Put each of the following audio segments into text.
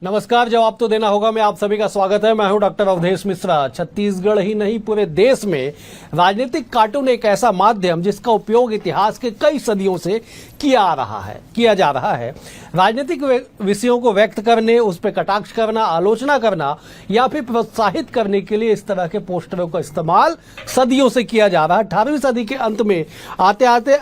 नमस्कार। जवाब तो देना होगा मैं आप सभी का स्वागत है। मैं हूं डॉक्टर अवधेश मिश्रा। छत्तीसगढ़ ही नहीं पूरे देश में राजनीतिक कार्टून एक ऐसा माध्यम जिसका उपयोग इतिहास के कई सदियों से किया जा रहा है। राजनीतिक विषयों को व्यक्त करने, उस पर कटाक्ष करना, आलोचना करना या फिर प्रोत्साहित करने के लिए इस तरह के पोस्टरों का इस्तेमाल सदियों से किया जा रहा है। 18वीं सदी के अंत में आते आते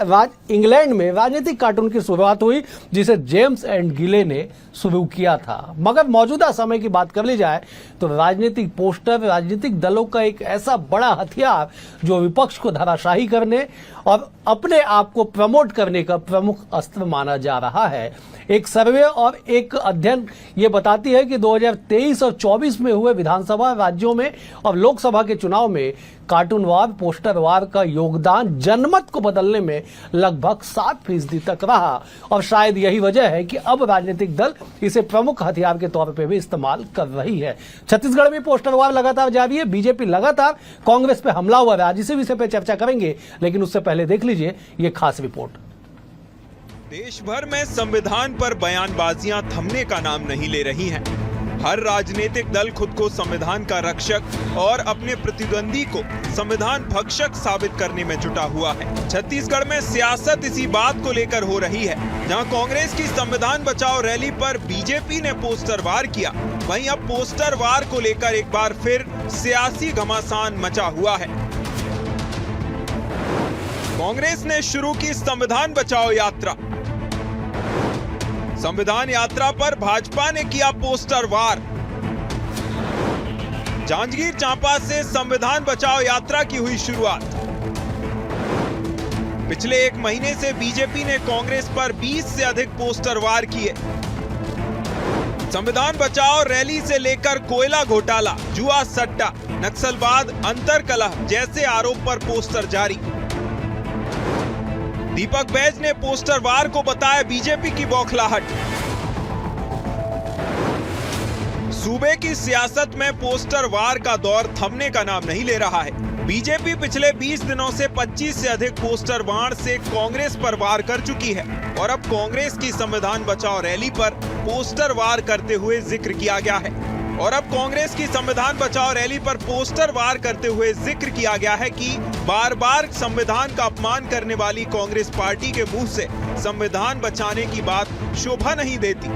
इंग्लैंड में राजनीतिक कार्टून की शुरुआत हुई, जिसे जेम्स एंड गिले ने शुरू किया था। मगर मौजूदा समय की बात कर ली जाए तो राजनीतिक पोस्टर राजनीतिक दलों का एक ऐसा बड़ा हथियार जो विपक्ष को धराशायी करने और अपने आप को प्रमोट करने का प्रमुख अस्त्र माना जा रहा है। एक सर्वे और एक अध्ययन ये बताती है कि 2023 और 24 में हुए विधानसभा राज्यों में और लोकसभा के चुनाव में कार्टूनवार पोस्टरवार का योगदान जनमत को बदलने में लगभग 7% तक रहा और शायद यही वजह है कि अब राजनीतिक दल इसे प्रमुख हथियार के तौर पर भी इस्तेमाल कर रही है। छत्तीसगढ़ में पोस्टरवार लगातार जारी है। बीजेपी लगातार कांग्रेस पे हमला हुआ है। आज इसी विषय पर चर्चा करेंगे, लेकिन उससे पहले देख लीजिए ये खास रिपोर्ट। देश भर में संविधान पर बयानबाजियां थमने का नाम नहीं ले रही हैं। हर राजनीतिक दल खुद को संविधान का रक्षक और अपने प्रतिद्वंदी को संविधान भक्षक साबित करने में जुटा हुआ है। छत्तीसगढ़ में सियासत इसी बात को लेकर हो रही है। जहां कांग्रेस की संविधान बचाओ रैली पर बीजेपी ने पोस्टर वार किया, वहीं अब पोस्टर वार को लेकर एक बार फिर सियासी घमासान मचा हुआ है। कांग्रेस ने शुरू की संविधान बचाओ यात्रा। संविधान यात्रा पर भाजपा ने किया पोस्टर वार। जांजगीर चांपा से संविधान बचाओ यात्रा की हुई शुरुआत। पिछले एक महीने से बीजेपी ने कांग्रेस पर 20 से अधिक पोस्टर वार किए। संविधान बचाओ रैली से लेकर कोयला घोटाला, जुआ सट्टा, नक्सलवाद, अंतरकलह जैसे आरोप पर पोस्टर जारी। दीपक बैज ने पोस्टर वार को बताया बीजेपी की बौखलाहट। सूबे की सियासत में पोस्टर वार का दौर थमने का नाम नहीं ले रहा है। बीजेपी पिछले 20 दिनों से 25 से अधिक पोस्टर वार से कांग्रेस पर वार कर चुकी है और अब कांग्रेस की संविधान बचाओ रैली पर पोस्टर वार करते हुए जिक्र किया गया है। और अब कांग्रेस की संविधान बचाओ रैली पर पोस्टर वार करते हुए जिक्र किया गया है कि बार बार संविधान का अपमान करने वाली कांग्रेस पार्टी के मुंह से संविधान बचाने की बात शोभा नहीं देती।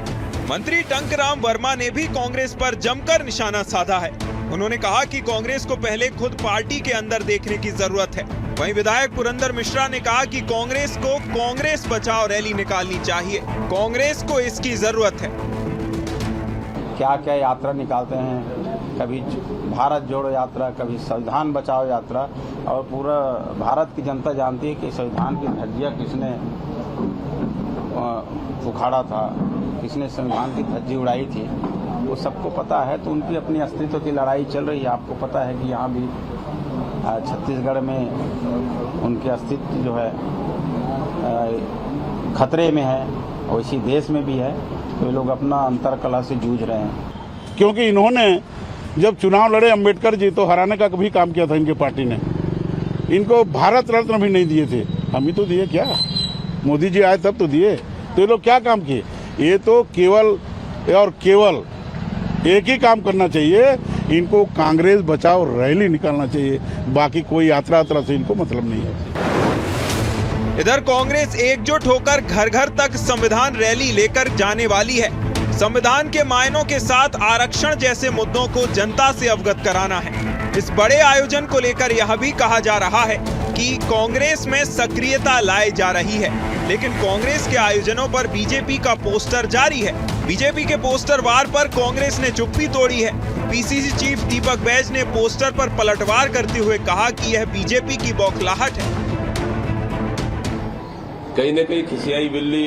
मंत्री टंकराम वर्मा ने भी कांग्रेस पर जमकर निशाना साधा है। उन्होंने कहा कि कांग्रेस को पहले खुद पार्टी के अंदर देखने की जरूरत है। वहीं विधायक पुरंदर मिश्रा ने कहा कि कांग्रेस को कांग्रेस बचाओ रैली निकालनी चाहिए। कांग्रेस को इसकी जरूरत है। क्या क्या यात्रा निकालते हैं, कभी भारत जोड़ो यात्रा, कभी संविधान बचाओ यात्रा, और पूरा भारत की जनता जानती है कि संविधान की धज्जियाँ किसने उखाड़ा था, किसने संविधान की धज्जी उड़ाई थी, वो सबको पता है। तो उनकी अपनी अस्तित्व की लड़ाई चल रही है। आपको पता है कि यहाँ भी छत्तीसगढ़ में उनके अस्तित्व जो है खतरे में है और इसी देश में भी है। तो ये लोग अपना अंतरकलह से जूझ रहे हैं। क्योंकि इन्होंने जब चुनाव लड़े अम्बेडकर जी तो हराने का कभी काम किया था इनकी पार्टी ने। इनको भारत रत्न भी नहीं दिए थे, हम ही तो दिए क्या, मोदी जी आए तब तो दिए। तो ये लोग क्या काम किए? ये तो केवल और केवल एक ही काम करना चाहिए, इनको कांग्रेस बचाओ रैली निकालना चाहिए। बाकी कोई यात्रा से इनको मतलब नहीं है। इधर कांग्रेस एकजुट होकर घर घर तक संविधान रैली लेकर जाने वाली है। संविधान के मायनों के साथ आरक्षण जैसे मुद्दों को जनता से अवगत कराना है। इस बड़े आयोजन को लेकर यह भी कहा जा रहा है कि कांग्रेस में सक्रियता लाई जा रही है, लेकिन कांग्रेस के आयोजनों पर बीजेपी का पोस्टर जारी है। बीजेपी के पोस्टर वार पर कांग्रेस ने चुप्पी तोड़ी है। पीसीसी चीफ दीपक बैज ने पोस्टर पर पलटवार करते हुए कहा कि यह बीजेपी की बौखलाहट है। कहीं न कहीं खिसियाई बिल्ली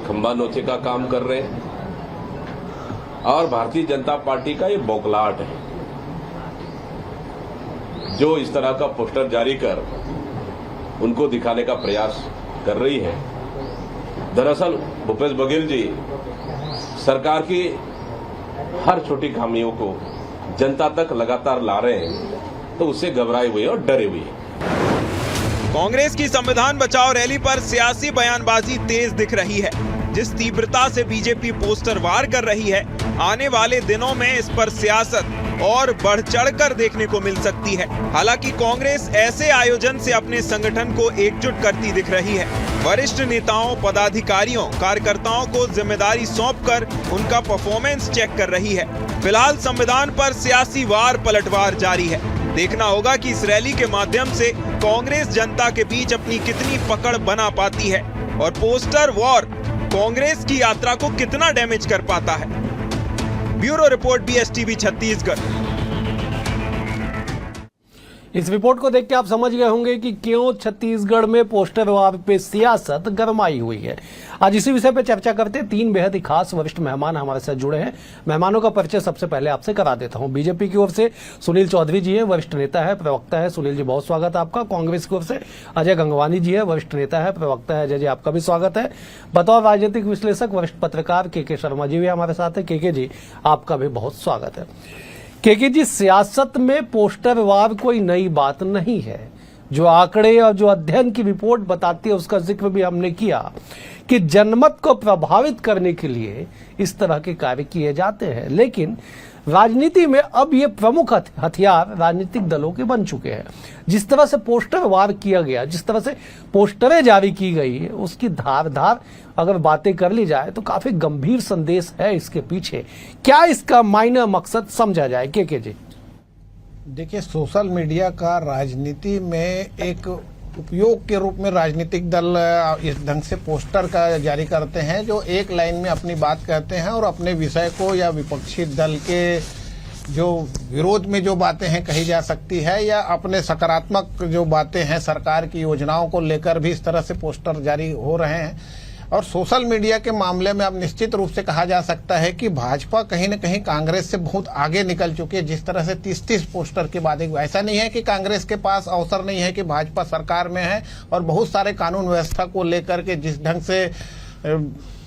खंबा नोचे का काम कर रहे हैं और भारतीय जनता पार्टी का ये बौखलाहट है जो इस तरह का पोस्टर जारी कर उनको दिखाने का प्रयास कर रही है। दरअसल भूपेश बघेल जी सरकार की हर छोटी खामियों को जनता तक लगातार ला रहे हैं, तो उससे घबराए हुए और डरे हुए हैं। कांग्रेस की संविधान बचाओ रैली पर सियासी बयानबाजी तेज दिख रही है। जिस तीव्रता से बीजेपी पोस्टर वार कर रही है, आने वाले दिनों में इस पर सियासत और बढ़ चढ़कर देखने को मिल सकती है। हालांकि कांग्रेस ऐसे आयोजन से अपने संगठन को एकजुट करती दिख रही है। वरिष्ठ नेताओं, पदाधिकारियों, कार्यकर्ताओं को जिम्मेदारी सौंपकर उनका परफॉर्मेंस चेक कर रही है। फिलहाल संविधान पर सियासी वार पलटवार जारी है। देखना होगा कि इस रैली के माध्यम से कांग्रेस जनता के बीच अपनी कितनी पकड़ बना पाती है और पोस्टर वॉर कांग्रेस की यात्रा को कितना डैमेज कर पाता है। Bureau report, BSTV Chhattisgarh. इस रिपोर्ट को देख के आप समझ गए होंगे कि क्यों छत्तीसगढ़ में पोस्टर वार पे सियासत गरमाई हुई है। आज इसी विषय पे चर्चा करते 3 बेहद ही खास वरिष्ठ मेहमान हमारे साथ जुड़े हैं। मेहमानों का परिचय सबसे पहले आपसे करा देता हूं। बीजेपी की ओर से सुनील चौधरी जी है, वरिष्ठ नेता है, प्रवक्ता है। सुनील जी, बहुत स्वागत है आपका। कांग्रेस की ओर से अजय गंगवानी जी है, वरिष्ठ नेता है, प्रवक्ता है। अजय जी, आपका भी स्वागत है। बतौर राजनीतिक विश्लेषक वरिष्ठ पत्रकार के शर्मा जी भी हमारे साथ है। के जी, आपका भी बहुत स्वागत है। के जी, सियासत में पोस्टर वार कोई नई बात नहीं है। जो आंकड़े और जो अध्ययन की रिपोर्ट बताती है उसका जिक्र भी हमने किया कि जनमत को प्रभावित करने के लिए इस तरह के कार्य किए जाते हैं। लेकिन राजनीति में अब ये प्रमुख हथियार राजनीतिक दलों के बन चुके हैं। जिस तरह से पोस्टर वार किया गया, जिस तरह से पोस्टरें जारी की गई, उसकी धार अगर बातें कर ली जाए तो काफी गंभीर संदेश है इसके पीछे। क्या इसका मायने मकसद समझा जाए? के जी, देखिए, सोशल मीडिया का राजनीति में एक उपयोग के रूप में राजनीतिक दल इस ढंग से पोस्टर का जारी करते हैं जो एक लाइन में अपनी बात कहते हैं और अपने विषय को या विपक्षी दल के जो विरोध में जो बातें हैं कही जा सकती है या अपने सकारात्मक जो बातें हैं सरकार की योजनाओं को लेकर भी इस तरह से पोस्टर जारी हो रहे हैं। और सोशल मीडिया के मामले में अब निश्चित रूप से कहा जा सकता है कि भाजपा कहीं न कहीं कांग्रेस से बहुत आगे निकल चुकी है। जिस तरह से 30 पोस्टर की बात है, ऐसा नहीं है कि कांग्रेस के पास अवसर नहीं है कि भाजपा सरकार में है और बहुत सारे कानून व्यवस्था को लेकर के जिस ढंग से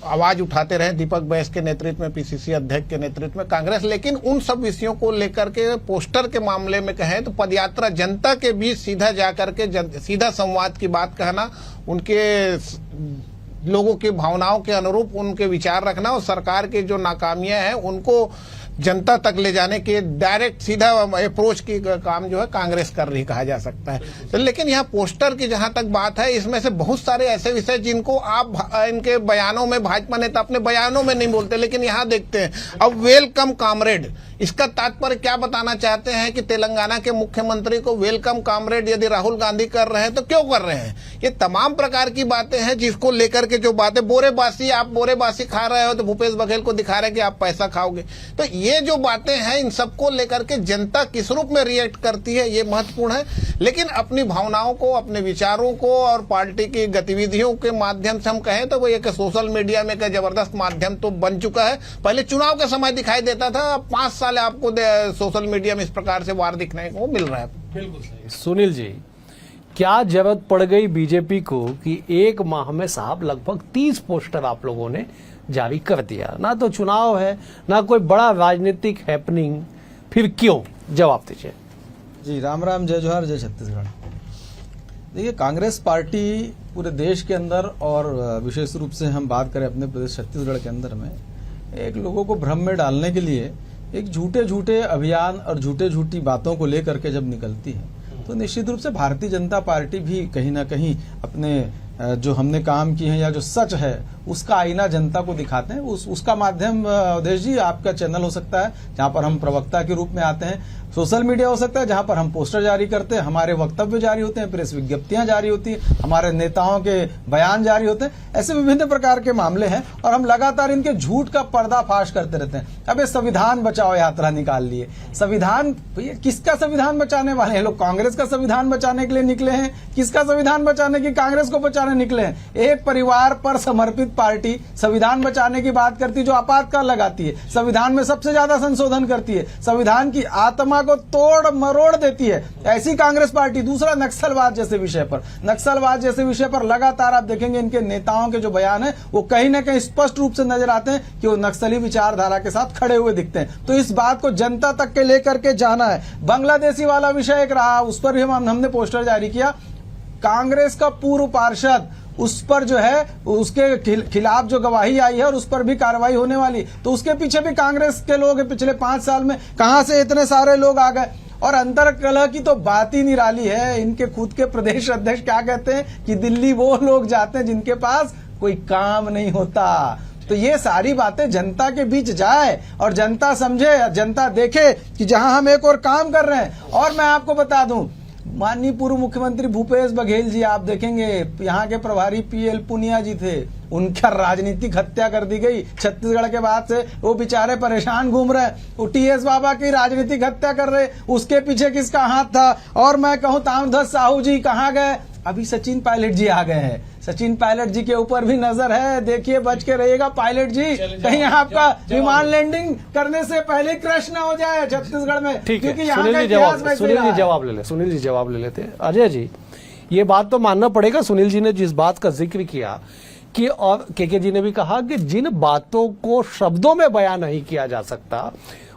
आवाज उठाते रहे दीपक बैस के नेतृत्व में, PCC अध्यक्ष के नेतृत्व में कांग्रेस, लेकिन उन सब विषयों को लेकर के पोस्टर के मामले में कहें तो पदयात्रा जनता के बीच सीधा जाकर के सीधा संवाद की बात कहना, उनके लोगों की भावनाओं के अनुरूप उनके विचार रखना और सरकार की जो नाकामियां हैं उनको जनता तक ले जाने के डायरेक्ट सीधा अप्रोच की काम जो है कांग्रेस कर रही कहा जा सकता है। तो लेकिन यहाँ पोस्टर की जहां तक बात है, इसमें से बहुत सारे ऐसे विषय जिनको आप इनके बयानों में भाजपा नेता अपने बयानों में नहीं बोलते, लेकिन यहाँ देखते हैं। अब वेलकम कामरेड, इसका तात्पर्य क्या बताना चाहते हैं कि तेलंगाना के मुख्यमंत्री को वेलकम कामरेड यदि राहुल गांधी कर रहे हैं तो क्यों कर रहे हैं? ये तमाम प्रकार की बातें हैं जिसको लेकर के जो बातें, बोरेबासी, आप बोरेबासी खा रहे हो तो भूपेश बघेल को दिखा रहे हैं कि आप पैसा खाओगे। तो ये जो बातें हैं इन सबको लेकर के जनता किस रूप में रिएक्ट करती है ये महत्वपूर्ण है। लेकिन अपनी भावनाओं को, अपने विचारों को और पार्टी की गतिविधियों के माध्यम से हम कहें तो वो एक सोशल मीडिया में एक जबरदस्त माध्यम तो बन चुका है। पहले चुनाव के समय दिखाई देता था, अब 5 साल आपको सोशल मीडिया में इस प्रकार से वार दिखने को मिल रहा है। बिल्कुल सही। सुनील जी, क्या जरूरत पड़ गई बीजेपी को कि 1 माह में साहब लगभग 30 पोस्टर आप लोगों ने जारी कर दिया? ना तो चुनाव है, ना कोई बड़ा राजनीतिक हैपनिंग, फिर क्यों? जवाब दीजिए। जी, राम राम, जय जोहार, जय छत्तीसगढ़। देखिए, कांग्रेस पार्टी पूरे देश के अंदर और विशेष रूप से हम बात करें अपने प्रदेश छत्तीसगढ़ के अंदर में एक लोगों को भ्रम में डालने के लिए एक झूठे अभियान और झूठी बातों को लेकर के जब निकलती है तो निश्चित रूप से भारतीय जनता पार्टी भी कहीं ना कहीं अपने जो हमने काम किए हैं या जो सच है उसका आईना जनता को दिखाते हैं। उसका माध्यम अवधेश जी आपका चैनल हो सकता है जहां पर हम प्रवक्ता के रूप में आते हैं, सोशल मीडिया हो सकता है जहां पर हम पोस्टर जारी करते हैं, हमारे वक्तव्य जारी होते हैं, प्रेस विज्ञप्तियां जारी होती है, हमारे नेताओं के बयान जारी होते हैं। ऐसे विभिन्न प्रकार के मामले हैं और हम लगातार इनके झूठ का पर्दाफाश करते रहते हैं। अब ये संविधान बचाओ यात्रा निकाल लिए। संविधान, किसका संविधान बचाने वाले हैं लोग? कांग्रेस का संविधान बचाने के लिए निकले हैं? किसका संविधान बचाने की? कांग्रेस को बचाने निकले हैं। एक परिवार पर समर्पित पार्टी संविधान बचाने की बात करती है, जो आपातकाल लगाती है, संविधान में सबसे ज्यादा संशोधन करती है, संविधान की आत्मा को तोड़ मरोड़ देती है, ऐसी कांग्रेस पार्टी। दूसरा, नक्सलवाद जैसे विषय पर लगातार आप देखेंगे इनके नेताओं के जो बयान है वो कहीं ना कहीं स्पष्ट रूप से नजर आते हैं कि वो नक्सली विचारधारा के साथ खड़े हुए दिखते हैं। तो इस बात को जनता तक के लेकर के जाना है। बांग्लादेशी वाला विषय एक रहा, उस पर भी हमने पोस्टर जारी किया। कांग्रेस का पूर्व पार्षद उस पर जो है उसके खिलाफ जो गवाही आई है और उस पर भी कार्रवाई होने वाली, तो उसके पीछे भी कांग्रेस के लोग पिछले 5 साल में कहां से इतने सारे लोग आ गए। और अंतर कलह की तो बात ही निराली है। इनके खुद के प्रदेश अध्यक्ष क्या कहते हैं कि दिल्ली वो लोग जाते हैं जिनके पास कोई काम नहीं होता। तो ये सारी बातें जनता के बीच जाए और जनता समझे, जनता देखे कि जहां हम एक और काम कर रहे हैं। और मैं आपको बता दूं, माननीय पूर्व मुख्यमंत्री भूपेश बघेल जी, आप देखेंगे यहाँ के प्रभारी पीएल पुनिया जी थे, उनका राजनीतिक हत्या कर दी गई। छत्तीसगढ़ के बाद से वो बेचारे परेशान घूम रहे, वो टीएस बाबा की राजनीतिक हत्या कर रहे, उसके पीछे किसका हाथ था। और मैं कहूं ताम्रध्वज साहू जी कहाँ गए, अभी सचिन पायलट जी आ गए हैं। सचिन पायलट जी के ऊपर भी नजर है, देखिए बच के रहिएगा पायलट जी, कहीं आपका विमान लैंडिंग करने से पहले क्रैश ना हो जाए छत्तीसगढ़ में। ठीक है, क्योंकि यहाँ का सुनील इतिहास वैसे ही रहा है। सुनील जी जवाब ले लेते हैं। अजय जी, ये बात तो मानना पड़ेगा, सुनील जी ने जिस बात का जिक्र किया कि, और के जी ने भी कहा कि जिन बातों को शब्दों में बयान नहीं किया जा सकता,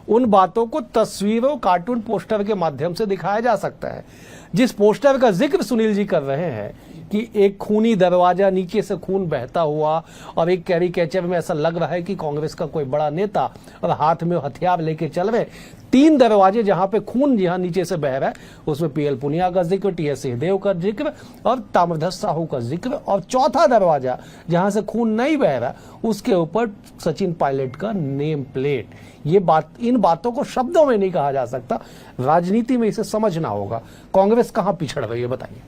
उन बातों को तस्वीरों, कार्टून, पोस्टर के माध्यम से दिखाया जा सकता है। जिस पोस्टर का जिक्र सुनील जी कर रहे हैं कि एक खूनी दरवाजा, नीचे से खून बहता हुआ, और एक कैरिकेचर में ऐसा लग रहा है कि कांग्रेस का कोई बड़ा नेता और हाथ में हथियार लेके चल रहे, 3 दरवाजे जहां पे खून जहां नीचे से बह रहा है, उसमें पीएल पुनिया का जिक्र, टीएस सिंहदेव का जिक्र और ताम्रध्वज साहू का जिक्र, और चौथा दरवाजा जहां से खून नहीं बह रहा उसके ऊपर सचिन पायलट का नेम प्लेट। ये बात, इन बातों को शब्दों में नहीं कहा जा सकता, राजनीति में इसे समझना होगा। कांग्रेस कहां पिछड़ रही है, बताइए।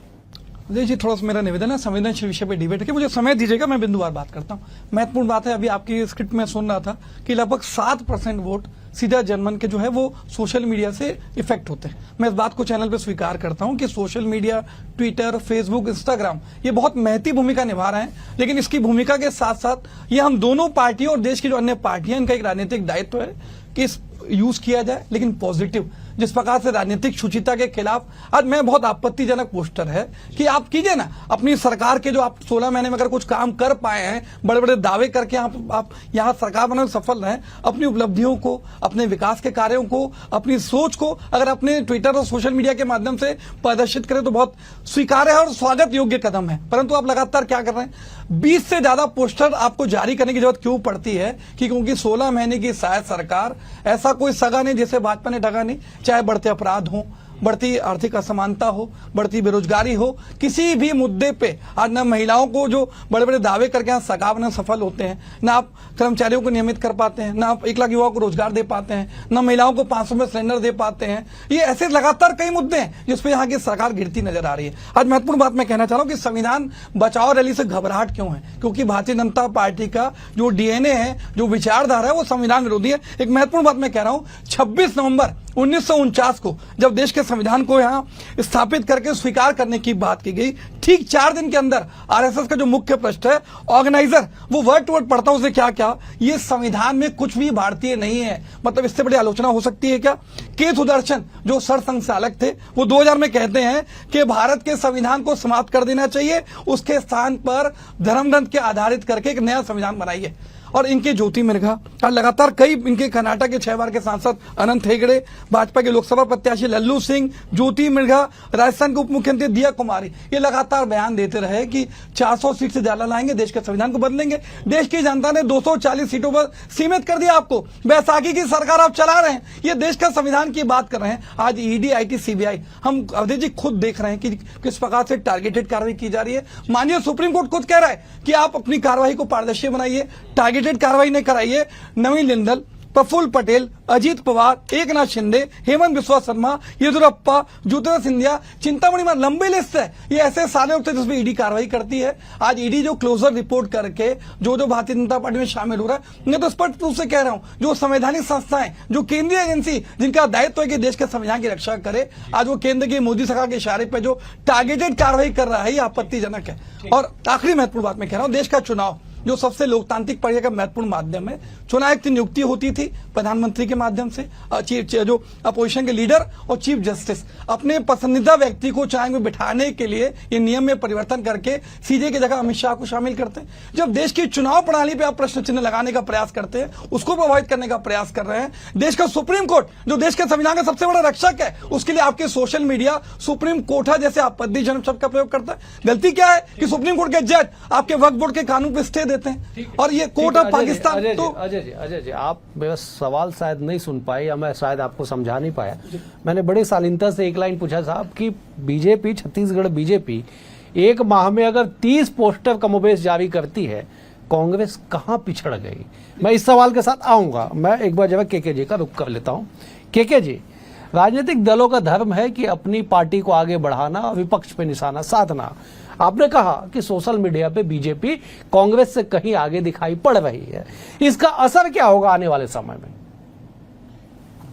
देखिए, थोड़ा सा मेरा निवेदन है, संवेदनशील विषय पे डिबेट है कि मुझे समय दीजिएगा, मैं बिंदुवार बात करता हूँ। महत्वपूर्ण बात है, अभी आपकी स्क्रिप्ट में सुन रहा था कि लगभग 7% वोट सीधा जनमन के जो है वो सोशल मीडिया से इफेक्ट होते हैं। मैं इस बात को चैनल पे स्वीकार करता हूं कि social media, Twitter, Facebook, Instagram ये बहुत महती भूमिका निभा रहे हैं, लेकिन इसकी भूमिका के साथ साथ ये हम दोनों पार्टियों और देश की जो अन्य पार्टियां, इनका एक राजनीतिक दायित्व है कि इस यूज किया जाए, लेकिन पॉजिटिव। जिस प्रकार से राजनीतिक शुचिता के खिलाफ आज मैं बहुत आपत्तिजनक पोस्टर है कि आप कीजिए ना अपनी सरकार के, जो आप 16 महीने में अगर कुछ काम कर पाए हैं, बड़े बड़े दावे करके आप यहाँ सरकार बनाने में सफल रहे, अपनी उपलब्धियों को, अपने विकास के कार्यों को, अपनी सोच को अगर अपने ट्विटर और सोशल मीडिया के माध्यम से प्रदर्शित करें तो बहुत स्वीकार्य है और स्वागत योग्य कदम है। परंतु आप लगातार क्या कर रहे हैं, 20 से ज्यादा पोस्टर आपको जारी करने की जरूरत क्यों पड़ती है कि क्योंकि 16 महीने की शायद सरकार, ऐसा कोई सगा नहीं जिसे भाजपा ने ढका नहीं, चाहे बढ़ते अपराध हो, बढ़ती आर्थिक असमानता हो, बढ़ती बेरोजगारी हो, किसी भी मुद्दे पे आज न महिलाओं को जो बड़े बड़े दावे करके यहाँ सरकार बनाने सफल होते हैं, न आप कर्मचारियों को नियमित कर पाते हैं, न आप 1 लाख युवाओं को रोजगार दे पाते हैं, न महिलाओं को 500 में सिलेंडर दे पाते हैं। ये ऐसे लगातार कई मुद्दे हैं जिसपे यहाँ की सरकार गिरती नजर आ रही है। आज महत्वपूर्ण बात मैं कहना चाह रहा हूँ कि संविधान बचाओ रैली से घबराहट क्यों है, क्योंकि भारतीय जनता पार्टी का जो डीएनए है, जो विचारधारा है, वो संविधान विरोधी है। एक महत्वपूर्ण बात मैं कह रहा हूँ, 26 नवंबर 1949 को जब देश के संविधान को यहाँ स्थापित करके स्वीकार करने की बात की गई, ठीक 4 दिन के अंदर आरएसएस का जो मुख्य पृष्ठ है, ऑर्गेनाइजर, वो वर्ड टू वर्ड पढ़ता हूं, उसने क्या क्या, ये संविधान में कुछ भी भारतीय नहीं है। मतलब इससे बड़ी आलोचना हो सकती है क्या? के सुदर्शन जो सरसंघचालक थे, वो 2000 में कहते हैं कि भारत के संविधान को समाप्त कर देना चाहिए, उसके स्थान पर धर्म ग्रंथ के आधारित करके एक नया संविधान बनाइए। और इनके ज्योति मिर्घा और लगातार कई, इनके कर्नाटक के 6 बार के सांसद अनंत हेगड़े, भाजपा के लोकसभा प्रत्याशी लल्लू सिंह, ज्योति मिर्घा, राजस्थान के उप मुख्यमंत्री दिया कुमारी, ये लगातार बयान देते रहे कि 400 सीट से ज्यादा लाएंगे, देश के संविधान को बदलेंगे। देश की जनता ने 240 सीटों पर सीमित कर दिया आपको। बैसाखी की सरकार आप चला रहे हैं, ये देश का संविधान की बात कर रहे हैं। आज ईडी, आईटी, सीबीआई, हम अवधेश जी खुद देख रहे हैं कि किस प्रकार से टारगेटेड कार्रवाई की जा रही है। माननीय सुप्रीम कोर्ट खुद कह रहा है कि आप अपनी कार्रवाई को पारदर्शी बनाइए, टारगेटेड कार्रवाई नहीं कराइए। नवीन जिंदल, प्रफुल्ल पटेल, अजीत पवार, एकनाथ शिंदे, हेमंत बिस्वा शर्मा, येदियुरप्पा, ज्योतिरादित्य सिंधिया, चिंतामणि, लंबी लिस्ट है। ये ऐसे सारे लोग थे जिसमें ईडी कार्रवाई करती है। आज ईडी जो क्लोजर रिपोर्ट करके जो भारतीय जनता पार्टी में शामिल हो रहा है, मैं तो स्पष्ट रूप से कह रहा हूं, जो संवैधानिक संस्थाएं, जो केंद्रीय एजेंसी जिनका दायित्व है कि देश के संविधान की रक्षा करे, आज वो केंद्र की मोदी सरकार के इशारे पर जो टारगेटेड कार्रवाई कर रहा है, ये आपत्तिजनक है। और आखिरी महत्वपूर्ण बात मैं कह रहा हूं, देश का चुनाव जो सबसे लोकतांत्रिक प्रक्रिया का महत्वपूर्ण माध्यम है। चुनाव आयोग की नियुक्ति होती थी प्रधानमंत्री के माध्यम से, जो अपोजिशन के लीडर और चीफ जस्टिस अपने पसंदीदा व्यक्ति को चुनाव में बिठाने के लिए ये नियम में परिवर्तन करके सीजे की जगह अमित शाह को शामिल करते हैं। जब देश की चुनाव प्रणाली पे आप प्रश्न चिन्ह लगाने का प्रयास करते हैं, उसको प्रभावित करने का प्रयास कर रहे हैं। देश का सुप्रीम कोर्ट जो देश के संविधान का सबसे बड़ा रक्षक है, उसके लिए आपके सोशल मीडिया सुप्रीम कोर्ट जैसे आपत्तिजनक शब्द का प्रयोग करता है। गलती क्या है कि सुप्रीम कोर्ट के जज आपके वक्फ बोर्ड के कानून पे स्टे देते हैं और ये कोर्ट ऑफ पाकिस्तान। तो अजय जी आप मेरा सवाल शायद नहीं सुन पाए या मैं शायद आपको समझा नहीं पाया। मैंने बड़े शालीनता से एक लाइन पूछा साहब कि बीजेपी, छत्तीसगढ़ बीजेपी एक माह में अगर 30 पोस्टर कमोबेश जारी करती है, कांग्रेस कहां पिछड़ गई? मैं इस सवाल के साथ आऊंगा। मैं एक बार जरा केके जी का रुख कर लेता हूं। केके जी, राजनीतिक दलों का धर्म है कि अपनी पार्टी को आगे बढ़ाना और विपक्ष पे निशाना साधना। आपने कहा कि सोशल मीडिया पे बीजेपी कांग्रेस से कहीं आगे दिखाई पड़ रही है, इसका असर क्या होगा आने वाले समय में?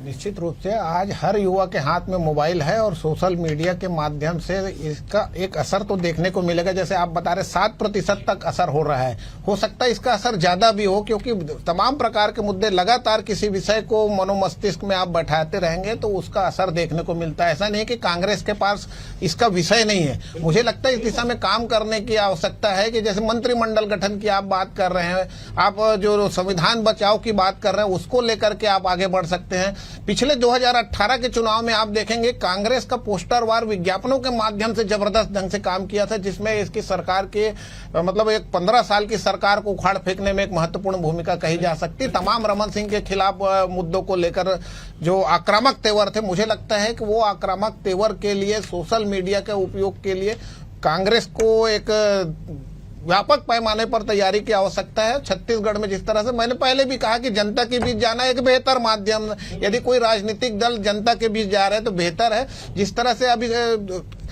निश्चित रूप से आज हर युवा के हाथ में मोबाइल है और सोशल मीडिया के माध्यम से इसका एक असर तो देखने को मिलेगा। जैसे आप बता रहे 7% तक असर हो रहा है, हो सकता है इसका असर ज्यादा भी हो, क्योंकि तमाम प्रकार के मुद्दे लगातार किसी विषय को मनोमस्तिष्क में आप बैठाते रहेंगे तो उसका असर देखने को मिलता है। ऐसा नहीं कि कांग्रेस के पास इसका विषय नहीं है। मुझे लगता है इस दिशा में काम करने की आवश्यकता है कि जैसे मंत्रिमंडल गठन की आप बात कर रहे हैं, आप जो संविधान बचाओ की बात कर रहे हैं, उसको लेकर के आप आगे बढ़ सकते हैं। पिछले 2018 के चुनाव में आप देखेंगे कांग्रेस का पोस्टरवार विज्ञापनों के माध्यम से जबरदस्त ढंग से काम किया था, जिसमें इसकी सरकार के मतलब एक 15 साल की सरकार को उखाड़ फेंकने में एक महत्वपूर्ण भूमिका कही जा सकती है। तमाम रमन सिंह के खिलाफ मुद्दों को लेकर जो आक्रामक तेवर थे, मुझे लगता है कि वो आक्रामक तेवर के लिए सोशल मीडिया के उपयोग के लिए कांग्रेस को एक व्यापक पैमाने पर तैयारी की आवश्यकता है। छत्तीसगढ़ में जिस तरह से मैंने पहले भी कहा कि जनता के बीच जाना एक बेहतर माध्यम, यदि कोई राजनीतिक दल जनता के बीच जा रहे हैं तो बेहतर है। जिस तरह से अभी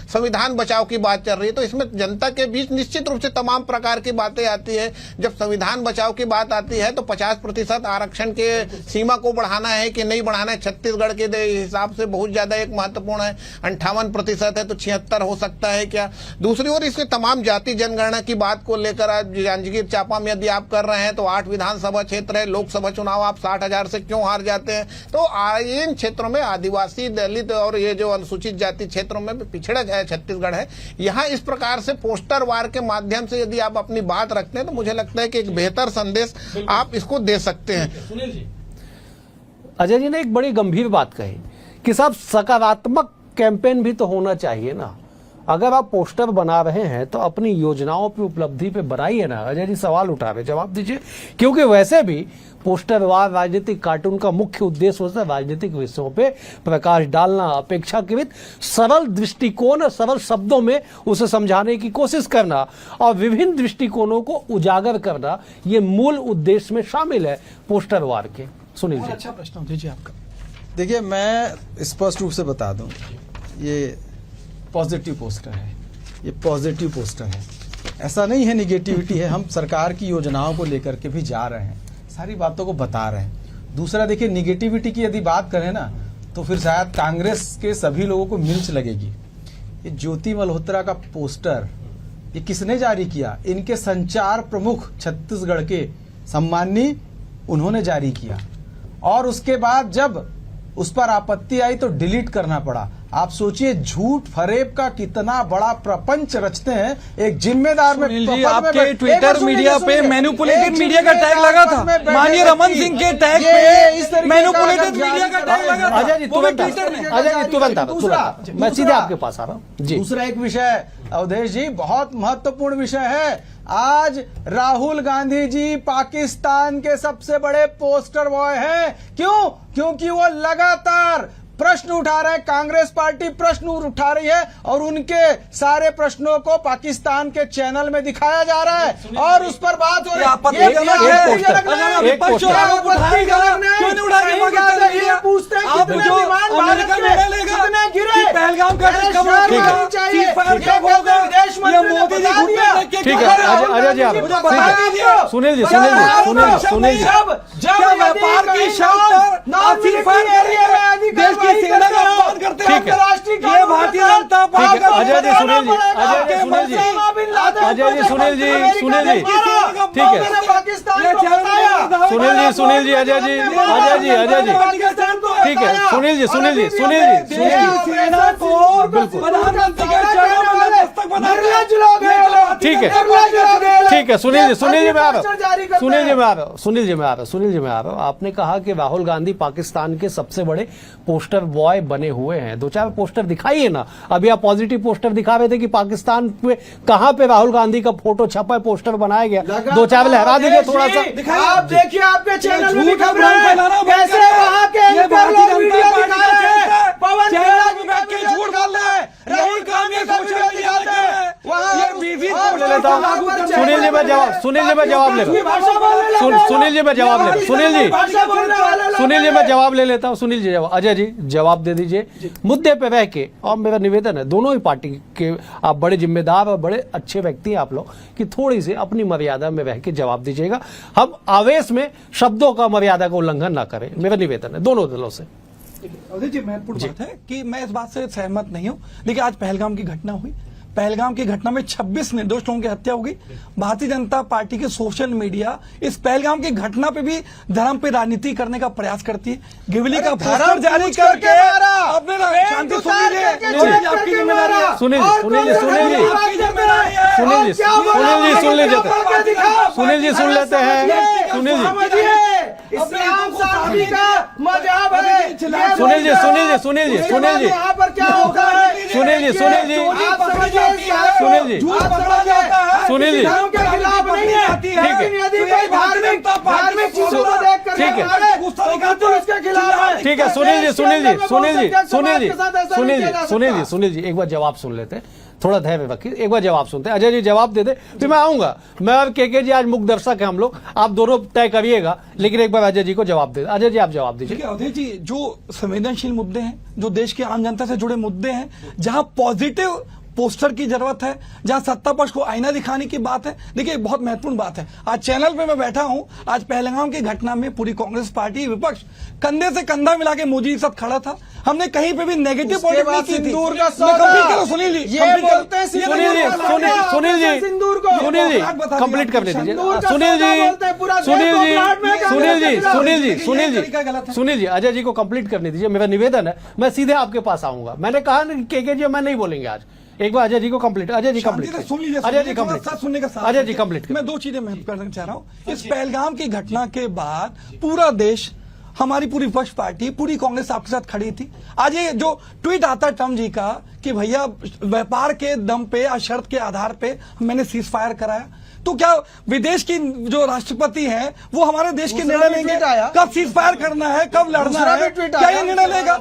संविधान बचाओ की बात चल रही है, तो इसमें जनता के बीच निश्चित रूप से तमाम प्रकार की बातें आती है। जब संविधान बचाओ की बात आती है तो 50% आरक्षण के सीमा को बढ़ाना है कि नहीं बढ़ाना है, छत्तीसगढ़ के हिसाब से बहुत ज्यादा एक महत्वपूर्ण है। 58% है तो 76 हो सकता है क्या? दूसरी ओर इसके तमाम जाति जनगणना की बात को लेकर आज जांजगीर चांपा में यदि आप कर रहे हैं तो 8 विधानसभा क्षेत्र है, लोकसभा चुनाव आप 60,000 से क्यों हार जाते हैं? तो इन क्षेत्रों में आदिवासी, दलित और ये जो अनुसूचित जाति क्षेत्रों में पिछड़ा छत्तीसगढ़ है, यहाँ इस प्रकार से पोस्टर वार के माध्यम से यदि आप अपनी बात रखते हैं तो मुझे लगता है कि एक बेहतर संदेश आप इसको दे सकते हैं। सुनील जी, अजय जी ने एक बड़ी गंभीर बात कही कि साहब सकारात्मक कैंपेन भी तो होना चाहिए ना। अगर आप पोस्टर बना रहे हैं तो अपनी योजनाओं पे, उपलब्धि पे बनाइए ना। अजय जी सवाल उठा रहे, जवाब दीजिए। क्योंकि वैसे भी पोस्टरवार राजनीतिक कार्टून का मुख्य उद्देश्य होता है राजनीतिक विषयों पे प्रकाश डालना, अपेक्षाकृत सरल दृष्टिकोण, सरल शब्दों में उसे समझाने की कोशिश करना और विभिन्न दृष्टिकोणों को उजागर करना, ये मूल उद्देश्य में शामिल है पोस्टरवार के। सुनील जी, अच्छा प्रश्न दीजिए आपका। देखिए, मैं स्पष्ट रूप से बता दूं, ये पॉजिटिव पोस्टर है, ये पॉजिटिव पोस्टर है, ऐसा नहीं है निगेटिविटी है। हम सरकार की योजनाओं को लेकर के भी जा रहे हैं, सारी बातों को बता रहे हैं। दूसरा देखिए, निगेटिविटी की यदि बात करें ना तो फिर शायद कांग्रेस के सभी लोगों को मिर्च लगेगी। ये ज्योति मल्होत्रा का पोस्टर ये किसने जारी किया? इनके संचार प्रमुख छत्तीसगढ़ के सम्मानी उन्होंने जारी किया, और उसके बाद जब उस पर आपत्ति आई तो डिलीट करना पड़ा। आप सोचिए, झूठ फरेब का कितना बड़ा प्रपंच रचते हैं एक जिम्मेदार में। जी, आपके ट्विटर मीडिया पे मैनिपुलेटेड मीडिया का टैग लगा था, माननीय रमन सिंह के टैग पे मैनिपुलेटेड मीडिया का टैग लगा था। अजय जी तुरंत मैं सीधे आपके पास आ रहा हूँ जी। दूसरा एक विषय अवधेश जी, बहुत महत्वपूर्ण विषय है। आज राहुल गांधी जी पाकिस्तान के सबसे बड़े पोस्टर बॉय हैं। क्यों? क्योंकि वो लगातार प्रश्न उठा रहे हैं, कांग्रेस पार्टी प्रश्न उठा रही है और उनके सारे प्रश्नों को पाकिस्तान के चैनल में दिखाया जा रहा है और उस पर बात हो रही है। सीजफायर कब होगा ये मोदी जी घुटने टेक के ठीक है, अजय जी आप ठीक है, सुनील जी क्या व्यापार की शर्त पर आप सीजफायर करेंगे, देश की सेना का अपमान करते हैं, ठीक है। ये भारतीय जनता पार्टी का अजय जी सुनील जी ठीक है, सुनील जी अजय जी ठीक है, सुनील जी सेना को प्रधानमंत्री के चरणों में नतमस्तक बना ठीक है, सुनील जी मैं आ रहा हूं। आपने कहा कि राहुल गांधी पाकिस्तान के सबसे बड़े पोस्टर बॉय बने हुए हैं। 2-4 पोस्टर दिखाइए ना। अभी आप पॉजिटिव पोस्टर दिखा रहे थे कि पाकिस्तान पे कहां पे राहुल गांधी का फोटो छपा है, पोस्टर बनाया गया। 2-4 लहरा दीजिए थोड़ा सा। आप देखिए आपके चैनल में झूठ खबर है कैसे वहां के ये भारतीय जनता वीडियो पार्टी दिखा का रहे हैं। चेहरा है। पवन चेहरा खेड़ा में बैठ के झूठ बोल रहा है। राहुल गांधी सोशल मीडिया पे ये बीवी ले लेता हूं। सुनील जी मैं जवाब ले रहा हूं। सुनील जी मैं जवाब ले लेता हूं। सुनील जी अजय जी जवाब दे दीजिए मुद्दे पे रह के। और मेरा निवेदन है दोनों ही पार्टी के आप बड़े जिम्मेदार और बड़े अच्छे व्यक्ति हैं आप लोग कि थोड़ी सी अपनी मर्यादा में रह के जवाब दीजिएगा। हम आवेश में शब्दों का मर्यादा का उल्लंघन ना करें, मेरा निवेदन है दोनों दलों से। अजय जी महत्वपूर्ण बात है कि मैं इस बात से सहमत नहीं हूं। देखिए आज पहलगाम की घटना हुई, पहलगाम की घटना में 26 निर्दोष लोगों की हत्या हो गई। भारतीय जनता पार्टी के सोशल मीडिया इस पहलगाम की घटना पे भी धर्म पे राजनीति करने का प्रयास करती है। गिवली का पोस्टर जारी करके अपने शांति सुनिए, आपकी जिम्मेदारी है। सुनील जी सुन लेते हैं। इस्लाम शादी का मजहब है। सुनील जी यहाँ पर क्या होता है? सुनील जी आप समझिए सुनील जी झूठ पकड़ा जाता है, सुनील जी धर्म के खिलाफ नहीं है। ठीक है। लेकिन यदि कोई धार्मिक चीजों को देख कर ठीक है। तो उसके खिलाफ है। ठीक है सुनील जी एक बार जवाब सुन लेते हैं, थोड़ा धैर्य रखिए, एक बार जवाब सुनते हैं। अजय जी जवाब दे दे फिर मैं आऊंगा। मैं और के जी आज मुख्य दर्शक है हम लोग, आप दोनों तय करिएगा, लेकिन एक बार अजय जी को जवाब दे। अजय जी आप जवाब दीजिए। देखिए अवधेश जी जो संवेदनशील मुद्दे हैं, जो देश के आम जनता से जुड़े मुद्दे हैं, जहां पॉजिटिव पोस्टर की जरूरत है, जहां सत्ता पक्ष को आईना दिखाने की बात है। देखिए बहुत महत्वपूर्ण बात है। आज चैनल पे मैं बैठा हूं, आज पहलगाम की घटना में पूरी कांग्रेस पार्टी विपक्ष कंधे से कंधा मिला के मोदी के साथ खड़ा था। हमने कहीं पे भी नेगेटिव पॉलिटिक्स नहीं की थी। सिंदूर का मैं कंप्लीट करो सुनील जी, ये बोलते हैं सुनील जी कंप्लीट करने दीजिए। सुनील जी अजय जी को कंप्लीट करने दीजिए, मेरा निवेदन है। मैं सीधे आपके पास आऊंगा। मैंने कहा ना के जी मैं नहीं बोलेंगे आज। एक बार अजय जी को कंप्लीट, अजय जी कंप्लीट सुन लीजिए, अजय जी कंप्लीट सुनने का साथ अजय जी कंप्लीट। मैं 2 चीजें महत्व करना चाह रहा हूं। इस पहलगाम की घटना के बाद पूरा देश, हमारी पूरी विपक्ष पार्टी, पूरी कांग्रेस आपके साथ खड़ी थी। आज ये जो ट्वीट आता ट्रम्प जी का कि भैया व्यापार के दम पे या शर्त के आधार पे मैंने सीज फायर कराया, तो क्या विदेश की जो राष्ट्रपति हैं वो हमारे देश के निर्णय लेंगे कब सीज फायर करना है, कब लड़ना है, क्या ये निर्णय लेगा?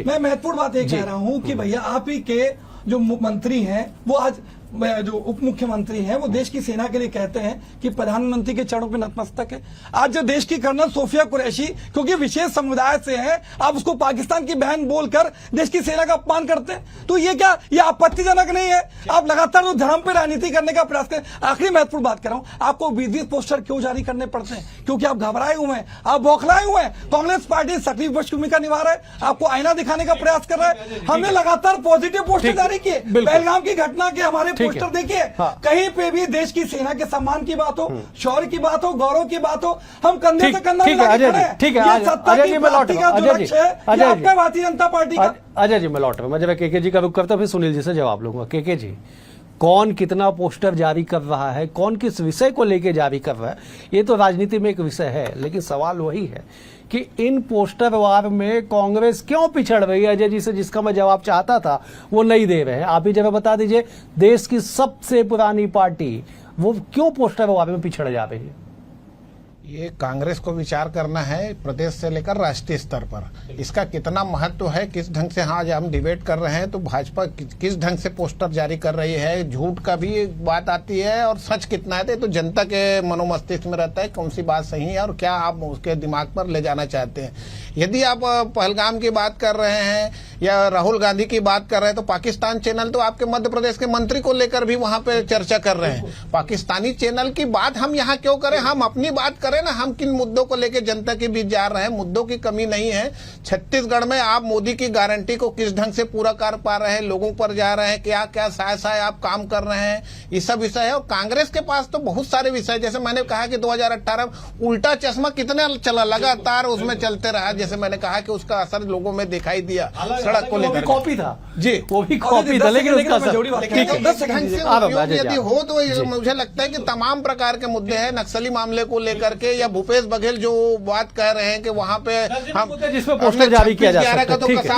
मैं महत्वपूर्ण बात ये कह रहा हूं कि भैया आप ही के जो मंत्री हैं वो आज जो उप मुख्यमंत्री हैं वो देश की सेना के लिए कहते हैं कि प्रधानमंत्री के चरणों पे नतमस्तक है। आज जो देश की कर्नल सोफिया कुरैशी क्योंकि विशेष समुदाय से हैं, आप उसको पाकिस्तान की बहन बोलकर देश की सेना का अपमान करते हैं, तो ये क्या, ये आपत्तिजनक नहीं है? आप लगातार जो धर्म पे राजनीति करने का प्रयास करें। आखिरी महत्वपूर्ण बात कर रहा हूं, आपको 20 पोस्टर क्यों जारी करने पड़ते हैं? क्योंकि आप घबराए हुए हैं, आप बौखलाए हुए हैं। कांग्रेस पार्टी सक्रिय विपक्ष की भूमिका निभा रहा है, आपको आईना दिखाने का प्रयास कर रहा है। हमने लगातार पॉजिटिव पोस्टर जारी किए। पहलगाम की घटना के हमारे पोस्टर देखिए, कहीं पे भी देश की सेना के सम्मान की बात हो, शौर्य की बात हो, गौरव की बात हो, हम कंधे से कंधा मिला के खड़े हैं। ठीक है ये सत्ता की प्राप्ति का जो लक्ष्य है, ये आपका भारतीय जनता पार्टी का। अजय जी मैं लौट रहा हूं, मैं जब के जी का रुख करता हूं, फिर सुनील जी से जवाब लूंगा। के जी कौन कितना पोस्टर जारी कर रहा है, कौन किस विषय को लेके जारी कर रहा है, ये तो राजनीति में एक विषय है, लेकिन सवाल वही है कि इन पोस्टर वार में कांग्रेस क्यों पिछड़ रही है? अजय जी से जिसका मैं जवाब चाहता था वो नहीं दे रहे हैं। आप ही जरा बता दीजिए, देश की सबसे पुरानी पार्टी वो क्यों पोस्टर वार में पिछड़ जा रही है? ये कांग्रेस को विचार करना है प्रदेश से लेकर राष्ट्रीय स्तर पर। इसका कितना महत्व है, किस ढंग से आज हम डिबेट कर रहे हैं तो भाजपा किस ढंग से पोस्टर जारी कर रही है, झूठ का भी बात आती है और सच कितना है तो जनता के मनोमस्तिष्क में रहता है कौन सी बात सही है और क्या आप उसके दिमाग पर ले जाना चाहते हैं। यदि आप पहलगाम की बात कर रहे हैं या राहुल गांधी की बात कर रहे हैं तो पाकिस्तान चैनल तो आपके मध्य प्रदेश के मंत्री को लेकर भी वहां पे चर्चा कर रहे हैं। पाकिस्तानी चैनल की बात हम यहाँ क्यों करें, हम अपनी बात करें ना। हम किन मुद्दों को लेकर जनता के बीच जा रहे हैं, मुद्दों की कमी नहीं है। छत्तीसगढ़ में आप मोदी की गारंटी को किस ढंग से पूरा कर पा रहे हैं, लोगों पर जा रहे हैं, क्या क्या साय आप काम कर रहे हैं, ये सब विषय है। और कांग्रेस के पास तो बहुत सारे विषय, जैसे मैंने कहा कि 2018 उल्टा चश्मा कितने चला, लगातार उसमें चलते रहा। जैसे मैंने कहा कि उसका असर लोगों में दिखाई दिया सड़क को लेकर। कॉपी था जी, वो भी कॉपी था, लेकिन उसका असर यदि हो तो मुझे लगता है कि तमाम प्रकार के मुद्दे हैं। नक्सली मामले को लेकर के या भूपेश बघेल जो बात कह रहे हैं कि वहाँ पे हम जिसमें पोस्टर जारी किया जा सकता है। ठीक है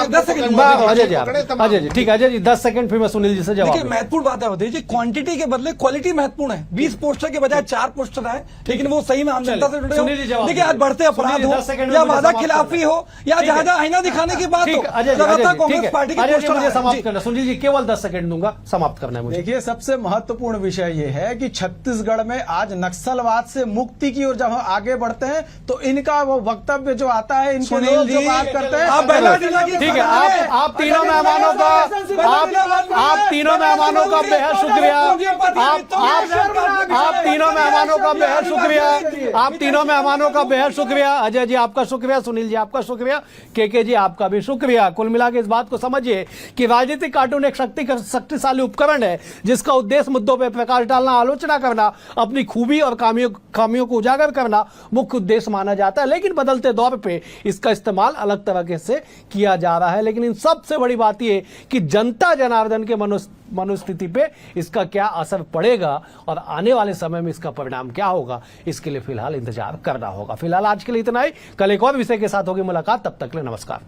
अजय जी, ठीक है अजय जी 10 सेकंड, फिर मैं सुनील जी से जवाब। देखिए महत्वपूर्ण बात है अवधेश जी, क्वांटिटी के बदले क्वालिटी महत्वपूर्ण है। 20 पोस्टर के बजाय 4 पोस्टर आए, लेकिन वो सही में आम जनता से जुड़े हो। देखिए आज बढ़ते अपराध हो या वादा खिलाफी हो या जहां जहां आईना दिखाने की बात हो, लगातार कांग्रेस पार्टी के पोस्टर मुझे समाप्त करना। सुनील जी केवल 10 सेकंड दूंगा, समाप्त करना है मुझे। देखिए सबसे महत्वपूर्ण विषय ये है कि छत्तीसगढ़ में आज नक्सलवाद से मुक्ति की ओर जब हम आगे बढ़ते हैं तो इनका वो वक्तव्य जो आता है, इनके लोग जो बात करते हैं, ठीक है आप तीनों मेहमानों का आप तीनों मेहमानों का बेहद शुक्रिया। आप तीनों मेहमानों का बेहद शुक्रिया। आप तीनों मेहमानों का बेहद शुक्रिया। अजय जी आपका शुक्रिया, सुनील जी आपका शुक्रिया, के जी आपका भी शुक्रिया। कुल मिला के इस बात को समझिए कि राजनीतिक कार्टून एक शक्तिशाली उपकरण है जिसका उद्देश्य मुद्दों पर प्रकाश डालना, आलोचना करना, अपनी खूबी और खामियों को उजागर करना मुख्य उद्देश्य माना जाता है। लेकिन बदलते दौर पे इसका इस्तेमाल अलग तरह से किया जा रहा है। लेकिन इन सबसे बड़ी बात यह कि जनता जनार्दन के मनोस्थिति पे इसका क्या असर पड़ेगा और आने वाले समय में इसका परिणाम क्या होगा, इसके लिए फिलहाल इंतजार करना होगा। फिलहाल आज के लिए इतना ही। कल एक और विषय के साथ होगी मुलाकात, तब तक के लिए नमस्कार।